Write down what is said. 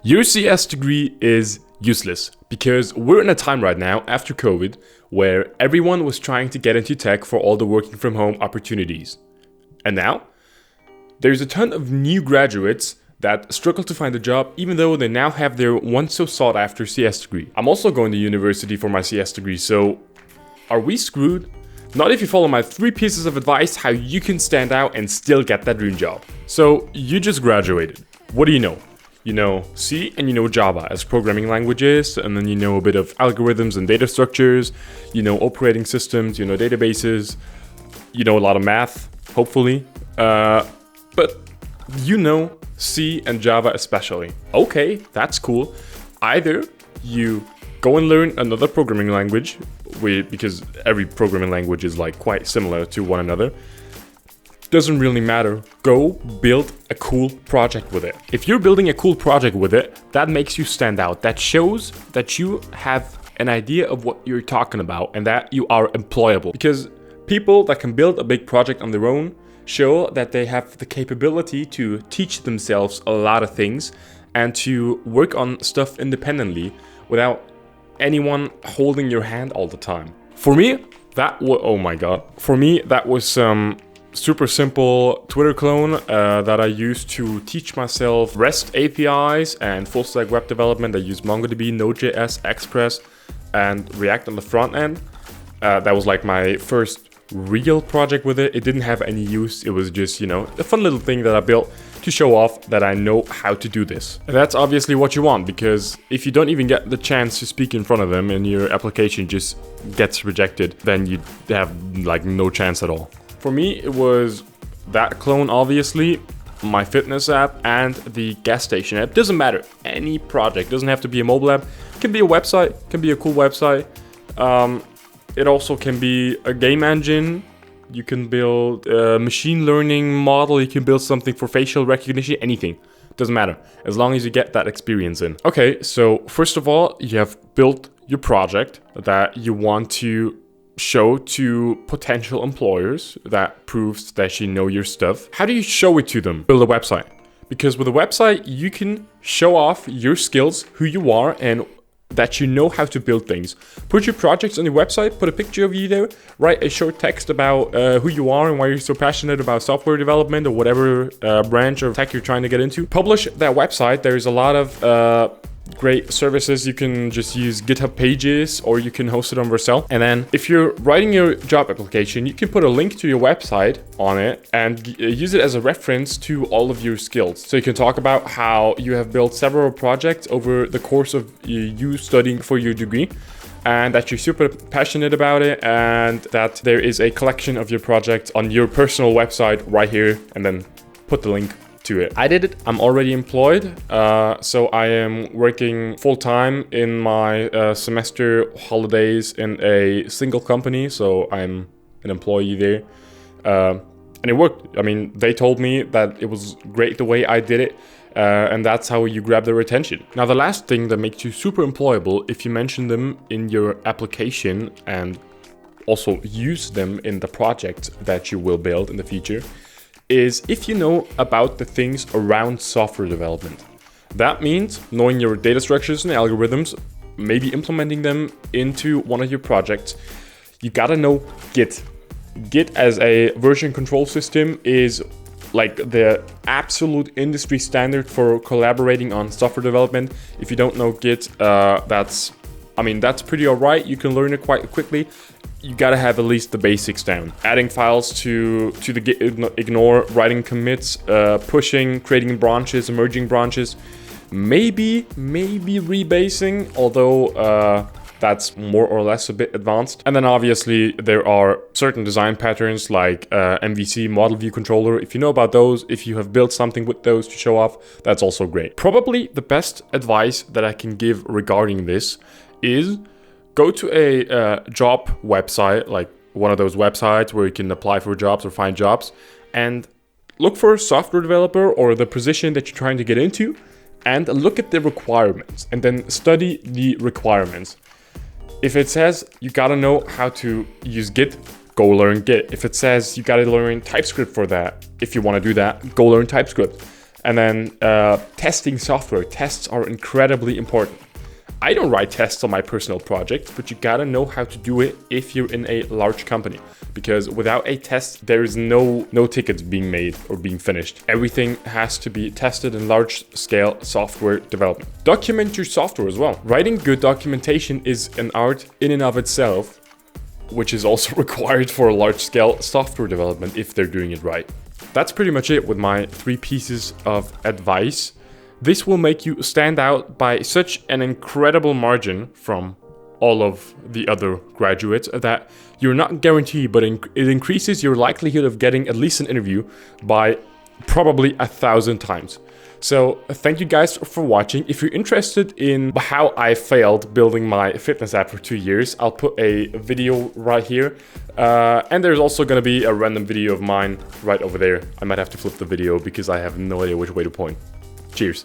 Your CS degree is useless because we're in a time right now after COVID where everyone was trying to get into tech for all the working from home opportunities. And now, there's a ton of new graduates that struggle to find a job even though they now have their once so sought after CS degree. I'm also going to university for my CS degree, so are we screwed? Not if you follow my 3 pieces of advice how you can stand out and still get that dream job. So you just graduated. What do you know? You know C and you know Java as programming languages, and then you know a bit of algorithms and data structures, you know operating systems, you know databases, you know a lot of math, hopefully. But you know C and Java especially. Okay, that's cool. Either you go and learn another programming language, because every programming language is like quite similar to one another. Doesn't really matter. Go build a cool project with it. If you're building a cool project with it, that makes you stand out. That shows that you have an idea of what you're talking about and that you are employable. Because people that can build a big project on their own show that they have the capability to teach themselves a lot of things and to work on stuff independently without anyone holding your hand all the time. For me, that was, oh my god. For me, that was some super simple Twitter clone that I used to teach myself REST APIs and full stack web development. I used MongoDB, Node.js, Express, and React on the front end. That was like my first real project with it. It didn't have any use. It was just, you know, a fun little thing that I built to show off that I know how to do this. And that's obviously what you want, because if you don't even get the chance to speak in front of them and your application just gets rejected, then you have like no chance at all. For me, it was that clone, obviously, my fitness app, and the gas station app. Doesn't matter. Any project. Doesn't have to be a mobile app. Can be a website. Can be a cool website. It also can be a game engine. You can build a machine learning model. You can build something for facial recognition. Anything. Doesn't matter. As long as you get that experience in. Okay, so first of all, you have built your project that you want to show to potential employers that proves that you know your stuff. How do you show it to them? Build a website. Because with a website, you can show off your skills, who you are, and that you know how to build things. Put your projects on your website, put a picture of you there, write a short text about who you are and why you're so passionate about software development or whatever branch of tech you're trying to get into. Publish that website. There's a lot of great services. You can just use GitHub Pages or you can host it on Vercel. And then if you're writing your job application, you can put a link to your website on it and use it as a reference to all of your skills. So you can talk about how you have built several projects over the course of you studying for your degree, and that you're super passionate about it, and that there is a collection of your projects on your personal website right here, and then put the link to it. I did it. I'm already employed, so I am working full-time in my semester holidays in a single company, so I'm an employee there, and it worked. I mean, they told me that it was great the way I did it, and that's how you grab their attention. Now, the last thing that makes you super employable, if you mention them in your application and also use them in the project that you will build in the future, is if you know about the things around software development. That means knowing your data structures and algorithms, maybe implementing them into one of your projects. You gotta know Git. Git as a version control system is like the absolute industry standard for collaborating on software development. If you don't know Git, that's pretty alright. You can learn it quite quickly. You gotta have at least the basics down. Adding files to the Git ignore, writing commits, pushing, creating branches, merging branches, maybe rebasing, although that's more or less a bit advanced. And then obviously there are certain design patterns like MVC, Model View Controller. If you know about those, if you have built something with those to show off, that's also great. Probably the best advice that I can give regarding this is go to a job website, like one of those websites where you can apply for jobs or find jobs, and look for a software developer or the position that you're trying to get into, and look at the requirements and then study the requirements. If it says you gotta know how to use Git, go learn Git. If it says you gotta learn TypeScript for that, if you wanna do that, go learn TypeScript. And then testing software. Tests are incredibly important. I don't write tests on my personal projects, but you gotta know how to do it if you're in a large company. Because without a test, there is no tickets being made or being finished. Everything has to be tested in large-scale software development. Document your software as well. Writing good documentation is an art in and of itself, which is also required for large-scale software development if they're doing it right. That's pretty much it with my 3 pieces of advice. This will make you stand out by such an incredible margin from all of the other graduates that you're not guaranteed, but it increases your likelihood of getting at least an interview by probably 1,000 times. So thank you guys for watching. If you're interested in how I failed building my fitness app for 2 years, I'll put a video right here. And there's also going to be a random video of mine right over there. I might have to flip the video because I have no idea which way to point. Cheers.